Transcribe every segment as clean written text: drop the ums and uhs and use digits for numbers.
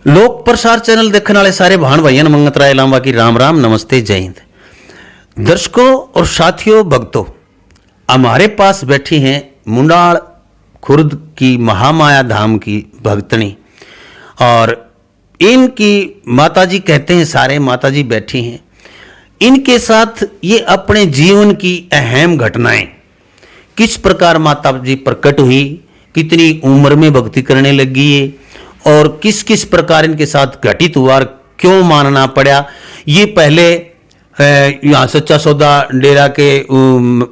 लोक प्रसार चैनल देखने वाले सारे भाण भाइयों मंगत राय लांबा की राम राम नमस्ते जय हिंद। दर्शकों और साथियों भक्तों, हमारे पास बैठी हैं मुंडाल खुर्द की महामाया धाम की भक्तनी और इनकी माताजी कहते हैं, सारे माताजी बैठी हैं। इनके साथ ये अपने जीवन की अहम घटनाएं, किस प्रकार माता जी प्रकट हुई, कितनी उम्र में भक्ति करने लगी है और किस किस प्रकार इनके साथ घटित हुआ, क्यों मानना पड़ा। ये पहले यहाँ सच्चा सौदा डेरा के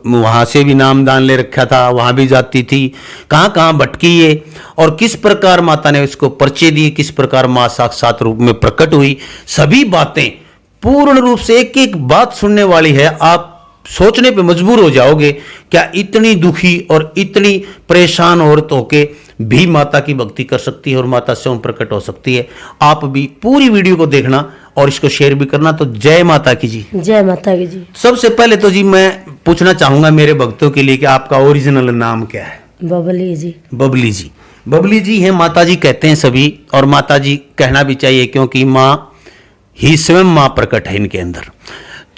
वहाँ से भी नामदान ले रखा था, वहाँ भी जाती थी, कहाँ कहाँ भटकी है और किस प्रकार माता ने इसको परिचय दी, किस प्रकार माँ साक्षात रूप में प्रकट हुई। सभी बातें पूर्ण रूप से एक एक बात सुनने वाली है। आप सोचने पे मजबूर हो जाओगे, क्या इतनी दुखी और इतनी परेशान औरत होके भी माता की भक्ति कर सकती है और माता स्वयं प्रकट हो सकती है। आप भी पूरी वीडियो को देखना और इसको शेयर भी करना। तो जय माता की जी। जय माता की जी। सबसे पहले तो जी मैं पूछना चाहूंगा मेरे भक्तों के लिए कि आपका ओरिजिनल नाम क्या है? बबली जी। बबली जी। बबली जी है माता जी कहते हैं सभी, और माता जी कहना भी चाहिए क्योंकि माँ ही स्वयं माँ प्रकट है इनके अंदर।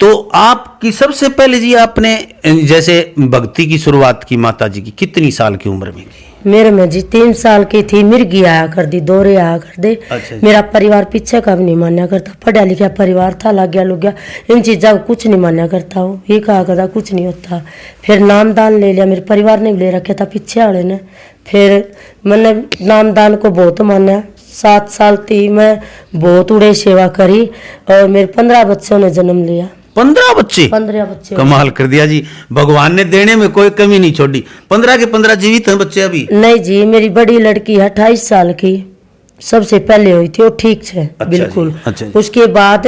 तो आपकी सबसे पहले जी आपने जैसे भक्ति की शुरुआत की माता जी की कितनी साल की उम्र में की? मेरे में जी 3 साल की थी, मिर्गी आया कर दी, दौरे आया कर दे। अच्छा। मेरा परिवार पीछे का भी नहीं मान्या करता, पढ़ा लिखा परिवार था, लग गया लुग गया, इन चीज़ों को कुछ नहीं मान्या करता हो, ये कहा करता कुछ नहीं होता। फिर नामदान ले लिया, मेरे परिवार ने भी ले रखा था पीछे वाले ने। फिर मैंने नामदान को बहुत माना। 7 साल थी मैं, बहुत उड़े सेवा करी और मेरे 15 बच्चों ने जन्म लिया। 15 बच्चे? 15 बच्चे। कमाल कर दिया जी, भगवान ने देने में कोई कमी नहीं छोड़ी। 15 के 15 जीवित हैं बच्चे अभी? नहीं जी, मेरी बड़ी लड़की है 28 साल की, सबसे पहले हुई थी, वो ठीक है। अच्छा बिल्कुल। अच्छा। उसके बाद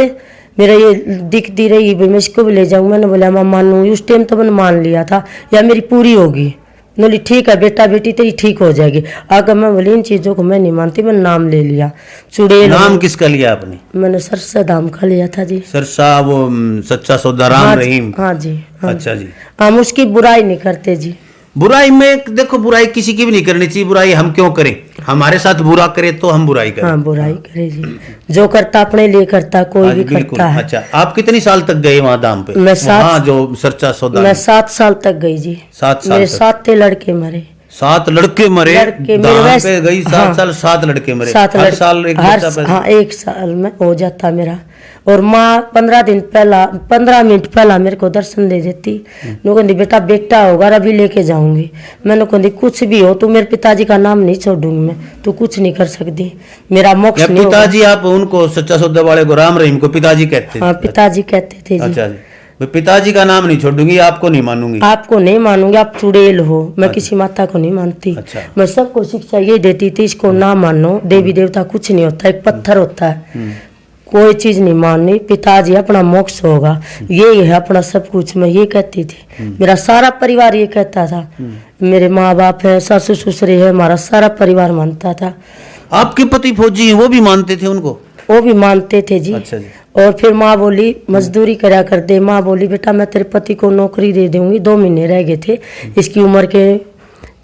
मेरा ये दिखती रही, मैं इसको भी ले जाऊँ। मैंने बोला मैं मानू, उस टाइम तो मैंने मान लिया था या मेरी पूरी होगी। बोली ठीक है बेटा बेटी तेरी ठीक हो जाएगी। अगर मैं बोली इन चीज़ों को मैं नहीं मानती, मैंने नाम ले लिया। चुड़ैल। नाम किसका लिया आपने? मैंने सरसा दाम का लिया था जी। सरसा, वो सच्चा सौदा राम हाँ रहीम। हाँ जी। हाँ अच्छा जी। हम उसकी बुराई नहीं करते जी। बुराई में देखो, बुराई किसी की भी नहीं करनी चाहिए। बुराई हम क्यों करें? हमारे साथ बुरा करे तो हम बुराई करें। हाँ बुराई करे जी, जो करता अपने लिए करता, कोई भी करता है। अच्छा, आप कितनी साल तक गए वहां दाम पे? मैं वहाँ जो सच्चा सौदा? मैं 7 साल तक गई जी। 7 साल मेरे तक? 7 लड़के मरे। 7 लड़के मरे? लड़के दाम मेरे पे गई 7 हाँ, साल, 7 लड़के मरे। 7 हर साल एक बच्चा पैदा? हाँ 1 साल में हो जाता मेरा। और माँ 15 दिन पहला, 15 मिनट पहला मेरे को दर्शन दे देती। नो कहती बेटा बेटा होगा अभी लेके जाऊंगी। मैंने कहती कुछ भी हो, तू मेरे पिताजी का नाम नहीं छोड़ूंगी मैं, तू कुछ नहीं कर सकती, मेरा मोक्ष नहीं होगा। पिताजी? आप उनको सच्चा सौदा वाले को राम रहीम को पिताजी कहते थे? हाँ पिताजी कहते थे जी। अच्छा जी। मैं पिताजी का नाम नहीं छोड़ूंगी, आपको नहीं मानूंगी। आपको नहीं मानूंगी, आप चुड़ैल हो। मैं किसी माता को नहीं मानती। अच्छा। मैं सबको शिक्षा ये देती थी, इसको ना मानो, देवी देवता कुछ नहीं होता, एक पत्थर होता है, कोई चीज नहीं माननी, पिताजी अपना मोक्ष होगा, ये है अपना सब कुछ। मैं ये कहती थी, मेरा सारा परिवार ये कहता था। मेरे माँ बाप है, सासू ससुरे है, हमारा सारा परिवार मानता था। आपके पति फौजी हैं, वो भी मानते थे उनको? वो भी मानते थे जी। अच्छा जी। और फिर माँ बोली मजदूरी करा कर दे। माँ बोली बेटा मैं तेरे पति को नौकरी दे दूंगी, 2 महीने रह गए थे इसकी उम्र के।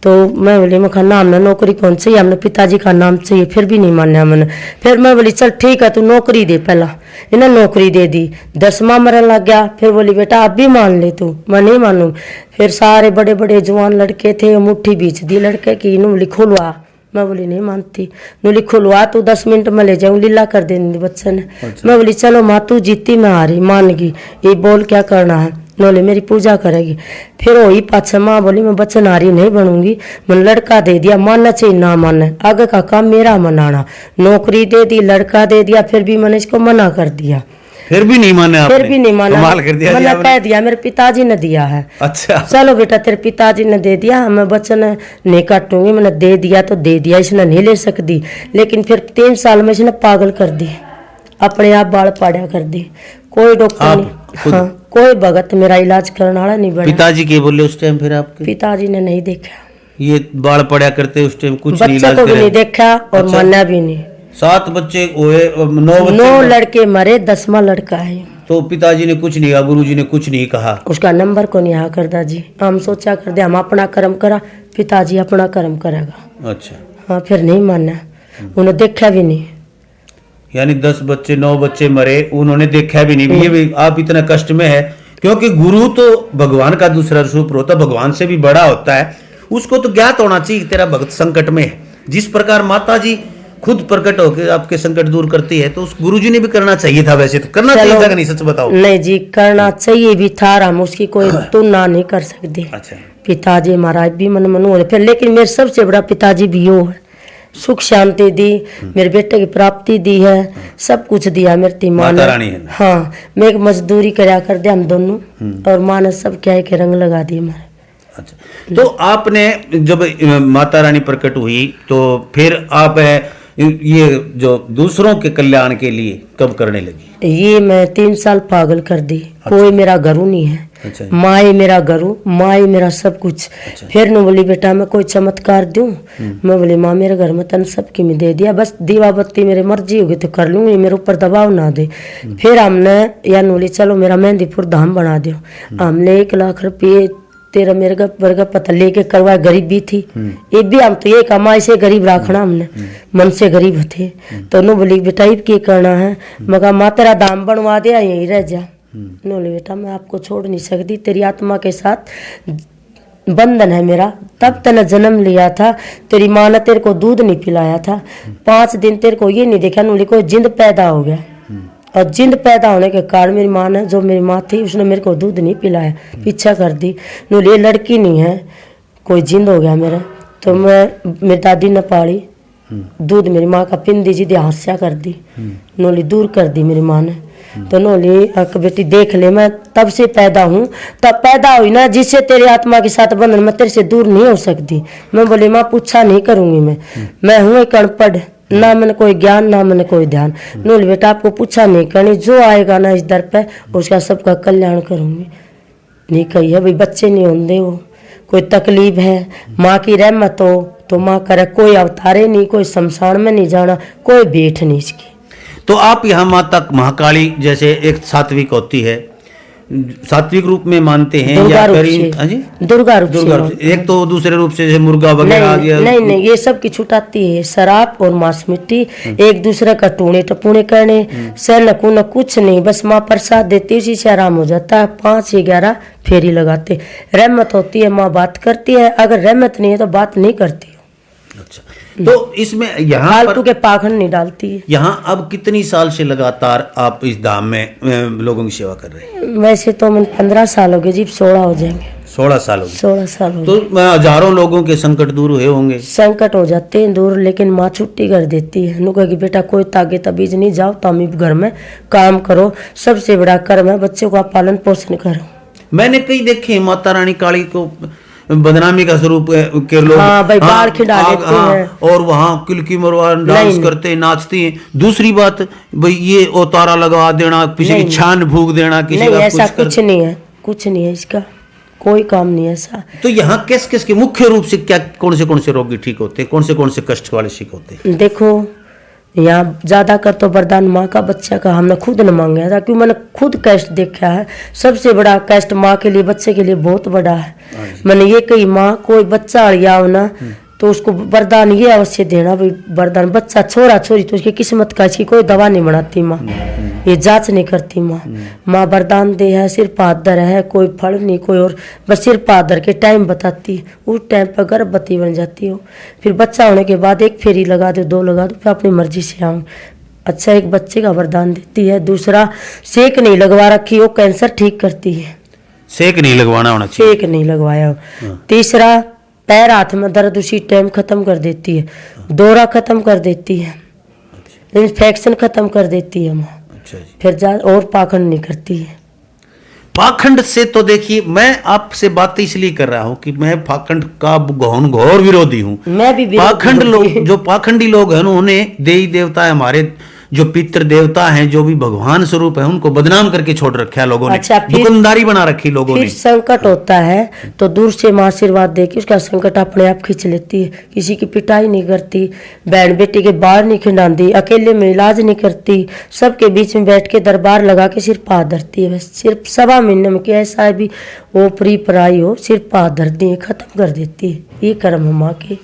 तो मैं बोली मैं खाना हमने नौकरी कौन चाहिए, हमने पिताजी का नाम चाहिए। फिर भी नहीं माना मैंने। फिर मैं बोली चल ठीक है तू नौकरी दे। पहला इन्हें नौकरी दे दी, 10वां मरने लग गया। फिर बोली बेटा अब भी मान ले तू। मैं नहीं मानू। फिर सारे बड़े बड़े जवान लड़के थे, मुट्ठी बीच दी लड़के की, इन्होंने लिखोलवा। मैं बोली नहीं मानती। नो लिखोलवा तू 10 मिनट में ले जाऊँ, लीला कर देंगे बच्चे ने। अच्छा। मैं बोली चलो माँ तू जीती मैं हारी, मान गई। ये बोल क्या करना है, नोले मेरी पूजा करेगी। फिर वही पाछे माँ बोली मैं बच्चे नारी नहीं बनूंगी। मैंने लड़का दे दिया, मानना चाहिए ना मानना, आगे का काम मेरा मनाना। नौकरी दे दी, लड़का दे दिया, फिर भी मैंने इसको मना कर दिया। फिर भी नहीं माना आपने? फिर भी नहीं माना। कमाल कर दिया। मैंने कह दिया मेरे पिताजी ने दिया है। अच्छा। चलो बेटा तेरे पिताजी ने दे दिया, मैं वचन नहीं काटूंगी। मैंने दे दिया तो दे दिया, इसने नहीं ले सकती। लेकिन फिर 3 साल में इसने पागल कर दी, अपने आप बाल पाड़ा कर दी। कोई डॉक्टर नहीं, हाँ कोई भगत मेरा इलाज करने वाला नहीं बना। पिताजी के बोले उस टाइम? फिर आपके पिताजी ने नहीं देखा, ये बाल पड़ा करते उस टाइम कुछ नहीं, बच्चे को भी नहीं देखा और अच्छा। माना भी नहीं। 7 बच्चे हुए, 9 लड़के मरे, 10वां लड़का है। तो पिताजी ने कुछ नहीं कहा, गुरुजी ने कुछ नहीं कहा? उसका नंबर को नहीं आ करदा जी। हम सोचा कर दे हम अपना कर्म करा, पिताजी अपना कर्म करेगा। अच्छा। हाँ फिर नहीं माना, उन्हें देखा भी नहीं। यानी 10 बच्चे 9 बच्चे मरे, उन्होंने देखा भी नहीं। ये भी आप इतना कष्ट में है, क्योंकि गुरु तो भगवान का दूसरा रूप होता है, भगवान से भी बड़ा होता है। उसको तो ज्ञात होना चाहिए तेरा भक्त संकट में है। जिस प्रकार माता जी खुद प्रकट होकर आपके संकट दूर करती है, तो उस गुरु जी ने भी करना चाहिए था। वैसे तो करना चाहिए था कि नहीं, सच बताओ। नहीं जी, करना चाहिए भी था, हम उसकी कोई तुलना नहीं कर सकते। अच्छा, पिताजी महाराज भी मन मनु हो फिर, लेकिन मेरे सबसे बड़ा पिताजी भी वो है, सुख शांति दी, मेरे बेटे की प्राप्ति दी है, सब कुछ दिया मेरी माँ माता ने। रानी है। हाँ, मैं एक मजदूरी करया कर दे हम दोनों, और माँ ने सब क्या है के रंग लगा दिए हमारे। अच्छा, तो आपने जब माता रानी प्रकट हुई, तो फिर आप ये जो दूसरों के कल्याण के लिए कब करने लगी? ये मैं 3 साल पागल कर दी। कोई मेरा गुरु नहीं है। अच्छा। माँ ही मेरा गुरु, माँ ही मेरा सब कुछ। अच्छा। फिर न बोली बेटा मैं कोई चमत्कार दूं। मैं बोली माँ मेरे घर में तन सबकी में दे दिया, बस दीवा बत्ती मेरी मर्जी होगी तो कर लूंगी, मेरे ऊपर दबाव ना दे। फिर हमने या बोली चलो मेरा मेहंदीपुर धाम बना दो। हमने 1 लाख रुपये तेरा मेरे का वर्ग पता लेके करवाया। गरीब भी थी, ये भी हम तो ये कमाई से गरीब रखना, हमने मन से गरीब थे। तो नो बोली बेटा ये क्या करना है? मगर माँ तेरा दाम बनवा दिया, यहीं रह जा। नो बोली बेटा मैं आपको छोड़ नहीं सकती, तेरी आत्मा के साथ बंधन है मेरा। तब तने जन्म लिया था, तेरी माँ ने तेरे को दूध नहीं पिलाया था, 5 दिन तेरे को ये नहीं देखा, नो बोली कोई जिंद पैदा हो गया। और जिंद पैदा होने के कारण मेरी माँ ने, जो मेरी माँ थी, उसने मेरे को दूध नहीं पिलाया, पीछा कर दी। बोले ये लड़की नहीं है, कोई जिंद हो गया मेरा। तो मेरी दादी ने पाली दूध, मेरी माँ का पिंदी जी हास्या कर दी, नोली दूर कर दी मेरी माँ ने। तो नोली अक बेटी देख ले, मैं तब से पैदा हूँ, तब पैदा हुई ना, जिससे तेरी आत्मा के साथ बंधन, मैं तेरे से दूर नहीं हो सकती। मैं बोली माँ पूछा नहीं करूंगी, मैं हूँ एक अनपढ़, ना मैंने कोई ज्ञान ना मैंने कोई ध्यान। नूल बेटा आपको पूछा नहीं करनी, जो आएगा ना इस दर पे उसका सबका कल्याण करूंगी। नहीं कही है भाई, बच्चे नहीं होंगे, वो कोई तकलीफ है, माँ की रहमत हो तो माँ करे, कोई अवतारे नहीं, कोई शमशान में नहीं जाना, कोई भेंट नहीं इसकी। तो आप यहाँ माता महाकाली जैसे एक सात्विक होती है, सात्विक रूप में मानते हैं दुर्गा या रूप फिर से, दुर्गा रूप से। एक तो दूसरे रूप से जैसे मुर्गा वगैरह आ गया। नहीं, ये सब की छुटाती है, शराब और मांस मिट्टी, एक दूसरे का टूणे टपूणे करने से न कुछ नहीं, बस माँ प्रसाद देती, उसी से आराम हो जाता है। 5 या 11 फेरी लगाते, रहमत होती है, माँ बात करती है, अगर रहमत नहीं है तो बात नहीं करती। अच्छा, तो इसमें यहाँ फालतू के पाखंड नहीं डालती है। यहाँ अब कितनी साल से लगातार आप इस धाम में लोगों की सेवा कर रहे हैं? वैसे तो मैं 15 साल हो गए जी, 16 हो जाएंगे। 16 साल हो गए। 16 साल हो तो हजारों लोगों के संकट दूर हुए होंगे। संकट हो जाते हैं दूर, लेकिन माँ छुट्टी कर देती है, नु कहेगी बेटा कोई तागे तबीज नहीं, जाओ तुम ही घर में काम करो, सबसे बड़ा कर्म है बच्चों का पालन पोषण करो। मैंने कई देखे माता रानी काली को बदनामी का स्वरूप के लोग, हाँ भाई, बाल खिला देते हैं और वहाँ किलकी मरवा डांस करते नाचती हैं। दूसरी बात भाई ये उतारा लगा देना, किसी की छान भूख देना, किसी नहीं, का ऐसा कुछ नहीं है, कुछ नहीं है, इसका कोई काम नहीं है ऐसा। तो यहाँ किस किस के मुख्य रूप से क्या कौन से रोगी ठीक होते हैं, कौन से कष्ट वाले ठीक होते हैं? देखो यहाँ ज्यादा कर तो वरदान माँ का बच्चा का हमने खुद न मांगा था, क्योंकि मैंने खुद कष्ट देखा है। सबसे बड़ा कष्ट माँ के लिए, बच्चे के लिए बहुत बड़ा है। मैंने ये कही माँ कोई बच्चा अड़िया हो ना तो उसको वरदान ये अवश्य देना भाई, वरदान बच्चा छोरा छोरी तो उसकी किस्मत का, इसकी कोई दवा नहीं बनाती माँ, ये जांच नहीं करती माँ। माँ वरदान दे है, सिर पादर है, कोई फल नहीं कोई और, बस सिर पादर के टाइम बताती, उस टाइम पर गर्भवती बन जाती हो। फिर बच्चा होने के बाद 1 फेरी लगा दो, 2 लगा दो, फिर अपनी मर्जी से आऊँ। अच्छा, एक बच्चे का वरदान देती है। दूसरा, सेक नहीं लगवा रखी, वो कैंसर ठीक करती है। सेक नहीं लगवाना होना चाहिए। सेक नहीं लगवाया। तीसरा, पैर हाथ में दर्द उसी टाइम खत्म कर देती है, दौरा खत्म कर देती है, इन्फेक्शन खत्म कर देती है माँ। अच्छा जी। फिर और पाखंड नहीं करती है। पाखंड से तो देखिए, मैं आपसे बात इसलिए कर रहा हूं कि मैं पाखंड का घोर विरोधी हूं। मैं भी पाखंड लोग, जो पाखंडी लोग हैं, उन्होंने देवी देवता है, हमारे जो पितृ देवता हैं, जो भी भगवान स्वरूप है, उनको बदनाम करके छोड़ रखा है लोगों ने। अच्छा, दुकानदारी बना रखी लोगों ने। फिर संकट होता है तो दूर से माँ आशीर्वाद दे के उसका संकट अपने आप खींच लेती है। किसी की पिटाई नहीं करती, बहन बेटी के बाहर नहीं खिंडाती, अकेले में इलाज नहीं करती, सबके बीच में बैठ के दरबार लगा के सिर्फ हाथ धरती है। बस सिर्फ 1.25 महीने में क्या ऐसा है भी वो परी पराई हो, सिर्फ हाथ धरती है, खत्म कर देती है। ये कर्म है माँ के।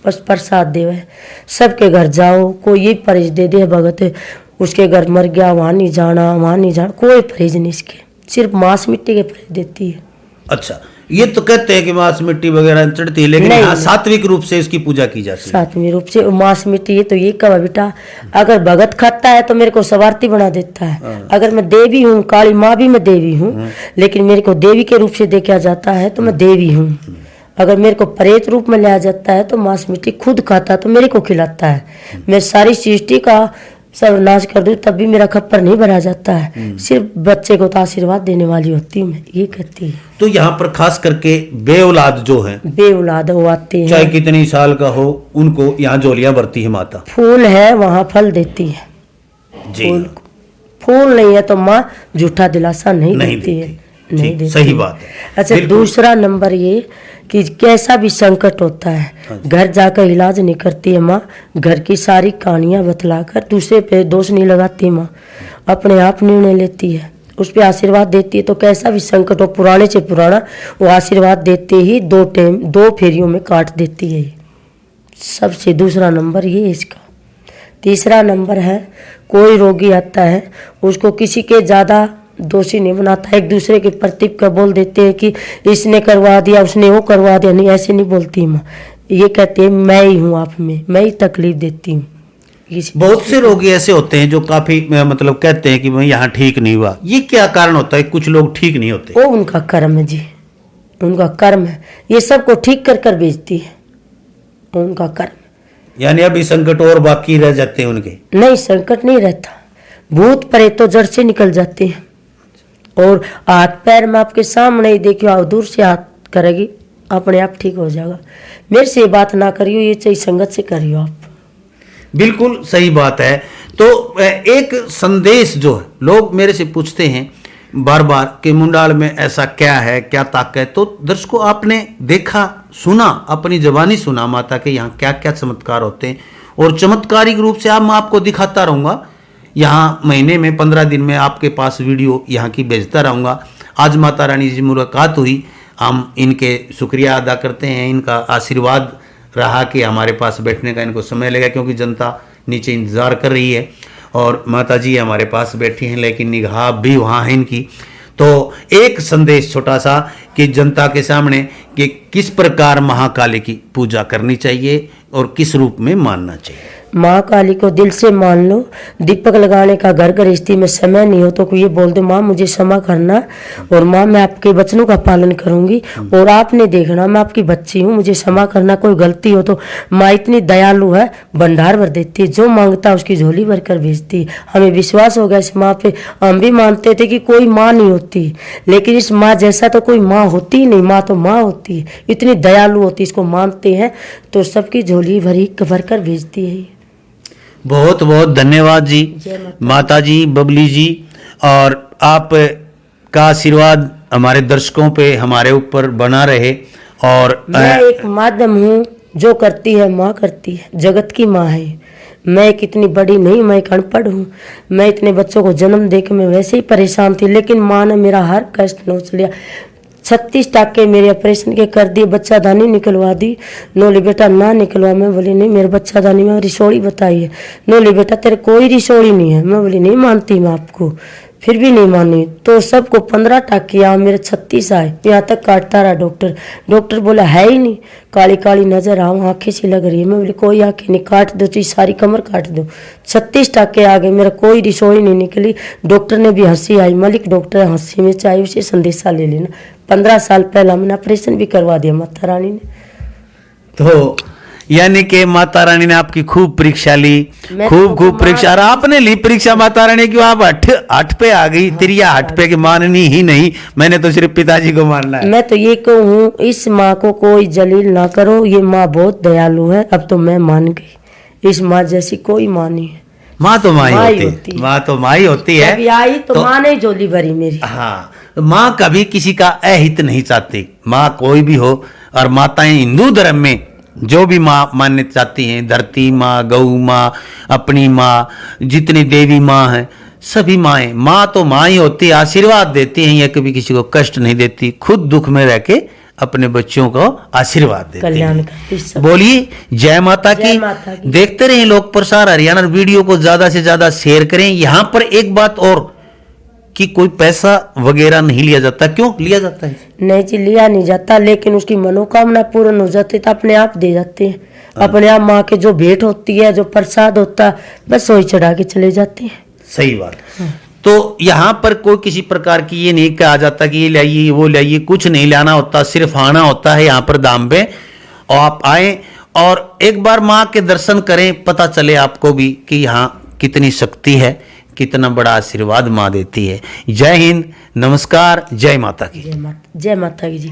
बस प्रसाद देवे। सबके घर जाओ, कोई ये परहेज दे दे भगत उसके घर मर गया वहाँ नहीं जाना, वहाँ नहीं जाना, कोई परहेज नहीं इसके, सिर्फ मांस मिट्टी के परहेज देती है। अच्छा, ये तो कहते हैं कि मांस मिट्टी वगैरह चढ़ती है, लेकिन नहीं, यहाँ नहीं। सात्विक रूप से इसकी पूजा की जाती है। सातवीं रूप से मांस मिट्टी है तो ये कहा बेटा, अगर भगत खाता है तो मेरे को सवारती बना देता है। अगर मैं देवी हूँ, काली माँ भी मैं देवी हूँ, लेकिन मेरे को देवी के रूप से देखा जाता है तो मैं देवी हूँ। अगर मेरे को प्रेत रूप में लिया जाता है तो मांस मिट्टी खुद खाता है तो मेरे को खिलाता है। मैं सारी सृष्टि का सर्वनाश कर दूं तब भी मेरा खप्पर नहीं भरा जाता है। सिर्फ बच्चे को तो आशीर्वाद देने वाली होती हूँ मैं, ये कहती है। तो यहाँ पर खास करके बे औलाद जो है, बे औलाद वो आते चाहे हैं, कितनी साल का हो, उनको यहाँ झोलियां भरती है माता फूल है वहाँ फल देती है। जी। फूल नहीं है तो माँ झूठा दिलासा नहीं नहीं देती है, देती। नहीं ठीक, देती सही है। बात है। अच्छा, बिल्कुल। दूसरा नंबर ये कि कैसा भी संकट होता है घर जाकर इलाज नहीं करती है माँ, घर की सारी कहानियां बतलाकर दूसरे पे दोष नहीं लगाती माँ, अपने आप निर्णय लेती है, उस पर आशीर्वाद देती है। तो कैसा भी संकट हो, पुराने से पुराना, वो आशीर्वाद देते ही 2 टाइम 2 फेरियों में काट देती है। सबसे दूसरा नंबर ये है इसका। तीसरा नंबर है, कोई रोगी आता है उसको किसी के ज़्यादा दोषी नहीं बनाता, एक दूसरे के प्रतीक का बोल देते हैं कि इसने करवा दिया, उसने वो करवा दिया, नहीं ऐसे नहीं बोलती माँ। ये कहते हैं मैं ही हूँ आप में, मैं ही तकलीफ देती हूँ। बहुत से रोगी ऐसे होते हैं जो काफी मतलब कहते हैं कि मैं यहाँ ठीक नहीं हुआ। ये क्या कारण होता है कुछ लोग ठीक नहीं होते? वो उनका कर्म है जी, उनका कर्म है, ये सबको ठीक कर कर भेजती है, उनका कर्म। यानी अभी संकट और बाकी रह जाते हैं उनके? नहीं, संकट नहीं रहता, भूत प्रेत तो जड़ से निकल जाते हैं। और हाथ पैर में आपके सामने ही देखियो, आप दूर से हाथ करेगी अपने आप ठीक हो जाएगा। मेरे से बात ना करियो, ये चाहिए संगत से करियो आप। बिल्कुल सही बात है। तो एक संदेश जो है, लोग मेरे से पूछते हैं बार बार कि मुंडाल में ऐसा क्या है, क्या ताकत है। तो दर्शकों, आपने देखा, सुना, अपनी जबानी सुना माता के यहाँ क्या क्या चमत्कार होते हैं, और चमत्कारिक रूप से मैं आपको दिखाता रहूँगा। यहाँ महीने में 15 दिन में आपके पास वीडियो यहाँ की भेजता रहूँगा। आज माता रानी जी मुलाकात हुई, हम इनके शुक्रिया अदा करते हैं, इनका आशीर्वाद रहा कि हमारे पास बैठने का इनको समय लगा, क्योंकि जनता नीचे इंतज़ार कर रही है और माता जी हमारे पास बैठी हैं, लेकिन निगाह भी वहाँ है इनकी। तो एक संदेश छोटा सा कि जनता के सामने कि किस प्रकार महाकाली की पूजा करनी चाहिए और किस रूप में मानना चाहिए। माँ काली को दिल से मान लो। दीपक लगाने का घर गृहस्थी में समय नहीं हो तो ये बोल दो, माँ मुझे क्षमा करना, और माँ मैं आपके वचनों का पालन करूंगी, और आपने देखना मैं आपकी बच्ची हूँ, मुझे क्षमा करना, कोई गलती हो तो। माँ इतनी दयालु है, भंडार भर देती है, जो मांगता है उसकी झोली भर कर भेजती है। हमें विश्वास हो गया इस माँ पे। हम भी मानते थे कि कोई माँ नहीं होती, लेकिन इस माँ जैसा तो कोई माँ होती ही नहीं। माँ तो माँ होती है, इतनी दयालु होती है, इसको मानते हैं तो सबकी झोली भर कर भेजती है। बहुत बहुत धन्यवाद जी, माता जी, बबली जी, और आप का आशीर्वाद हमारे दर्शकों पे, हमारे ऊपर बना रहे। और मैं एक माध्यम हूँ, जो करती है माँ करती है, जगत की माँ है। मैं एक इतनी बड़ी नहीं, मैं एक अनपढ़ हूँ। मैं इतने बच्चों को जन्म दे के मैं वैसे ही परेशान थी, लेकिन माँ ने मेरा हर कष्ट नोच लिया। 36 टाके मेरे ऑपरेशन के कर दिए, बच्चादानी निकलवा दी। नोली बेटा ना निकलवा, मैं बोली नहीं, मेरे बच्चादानी में रिसोड़ी बताई है। नोली बेटा तेरे कोई रिसोड़ी नहीं है, मैं बोली नहीं मानती मैं आपको, फिर भी नहीं मानी। तो सबको 15 टाके आए, मेरे 36 आए, यहाँ तक काटता रहा डॉक्टर। डॉक्टर बोला है ही नहीं, काली काली नजर आओ, आंखें सी लग रही है। मैं बोली कोई आंखें नहीं, काट दो तो सारी कमर काट दो। 36 टाके आ गए, मेरा कोई रिसोई नहीं निकली। डॉक्टर ने भी हंसी आई, मलिक डॉक्टर हंसी में चाहे उसे संदेशा ले लेना। 15 साल पहला मैंने ऑपरेशन भी करवा दिया माता रानी ने। तो यानी कि माता रानी ने आपकी खूब परीक्षा ली, खूब परीक्षा, और आपने ली परीक्षा माता रानी की। आप हठ पे आ गई, तिरिया हठ पे की माननी ही नहीं, मैंने तो सिर्फ पिताजी को मानना है। मैं तो ये कहूँ, इस माँ को कोई जलील ना करो, ये माँ बहुत दयालु है। अब तो मैं मान गई, इस माँ जैसी कोई माँ नहीं है। माँ तो माँ ही होती है, माँ तो माँ ही होती है। अभी आई तो माँ ने झोली भरी मेरी। हाँ, माँ कभी किसी का अहित नहीं चाहती, माँ कोई भी हो। और माताएं हिंदू धर्म में जो भी माँ मानने चाहती हैं, धरती माँ, गौ माँ, अपनी माँ, जितनी देवी माँ हैं, सभी माएँ, माँ तो माँ ही होती है, आशीर्वाद देती हैं। ये कभी किसी को कष्ट नहीं देती, खुद दुख में रह के अपने बच्चों को आशीर्वाद देते कल्याण हैं। करती सब। बोलिए जय माता जय की। माता की। देखते रहें लोक प्रसार हरियाणा, वीडियो को ज्यादा से ज्यादा शेयर करें। यहाँ पर एक बात और कि कोई पैसा वगैरह नहीं लिया जाता, क्यों लिया जाता है? नहीं जी, लिया नहीं जाता, लेकिन उसकी मनोकामना पूर्ण हो जाती तो अपने आप दे जाते हैं। अपने आप माँ के जो भेंट होती है, जो प्रसाद होता है, बस वही चढ़ा के चले जाते हैं। सही बात। तो यहाँ पर कोई किसी प्रकार की ये नहीं कहा जाता कि ये लाइए वो लाइए, कुछ नहीं लाना होता, सिर्फ आना होता है यहाँ पर धाम पे। और आप आए और एक बार माँ के दर्शन करें, पता चले आपको भी कि यहाँ कितनी शक्ति है, कितना बड़ा आशीर्वाद माँ देती है। जय हिंद, नमस्कार, जय माता की। जय माता की जी।